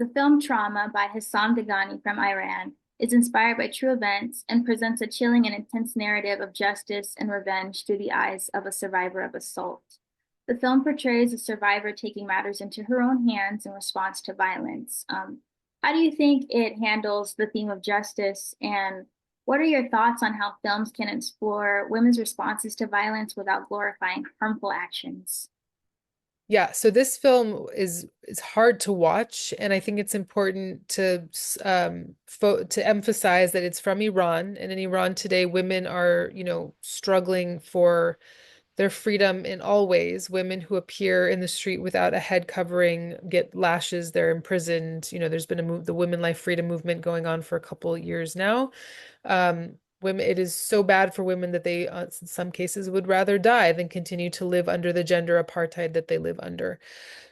The film Trauma by Hassam Dagani from Iran is inspired by true events and presents a chilling and intense narrative of justice and revenge through the eyes of a survivor of assault. The film portrays a survivor taking matters into her own hands in response to violence. How do you think it handles the theme of justice, and what are your thoughts on how films can explore women's responses to violence without glorifying harmful actions? Yeah, so this film is hard to watch, and I think it's important to to emphasize that it's from Iran, and in Iran today, women are, struggling for their freedom in all ways. Women who appear in the street without a head covering get lashes, they're imprisoned. There's been the Women Life Freedom movement going on for a couple of years now. Women, it is so bad for women that they, in some cases, would rather die than continue to live under the gender apartheid that they live under.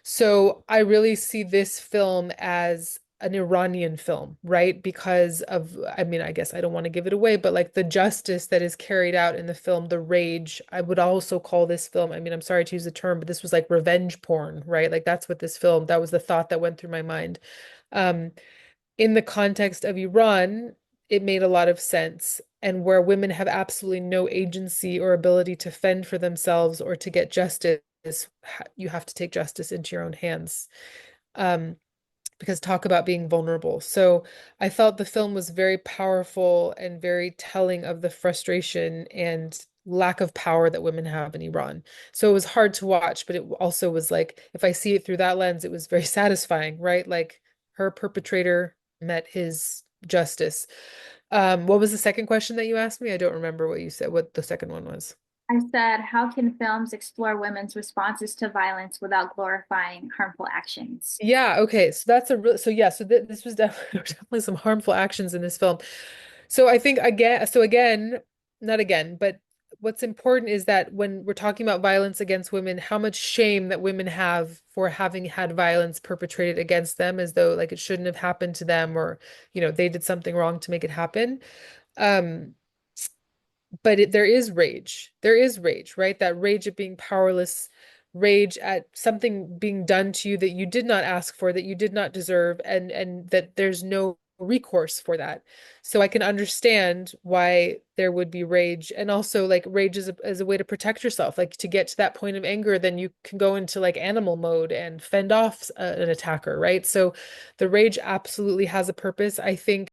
So I really see this film as an Iranian film, right? Because of, I mean, I guess I don't want to give it away, but like the justice that is carried out in the film, the rage, I would also call this film, I mean, I'm sorry to use the term, but this was like revenge porn, right? Like that's what this film, that was the thought that went through my mind. Um, in the context of Iran, it made a lot of sense. And where women have absolutely no agency or ability to fend for themselves or to get justice, you have to take justice into your own hands. Um, because talk about being vulnerable. So I felt the film was very powerful and very telling of the frustration and lack of power that women have in Iran. So it was hard to watch, but it also was like, if I see it through that lens, it was very satisfying, right? Like her perpetrator met his justice. What was the second question that you asked me? I don't remember what you said, what the second one was. I said, how can films explore women's responses to violence without glorifying harmful actions? Yeah, okay. So that's a real so yeah, so this was definitely, there were definitely some harmful actions in this film. So I think again, not again, but what's important is that when we're talking about violence against women, how much shame that women have for having had violence perpetrated against them as though like it shouldn't have happened to them or, they did something wrong to make it happen. Um, but there is rage. There is rage, right? That rage at being powerless, rage at something being done to you that you did not ask for, that you did not deserve, and that there's no recourse for that. So I can understand why there would be rage, and also like rage is as a way to protect yourself. Like to get to that point of anger, then you can go into like animal mode and fend off an attacker, right? So the rage absolutely has a purpose. I think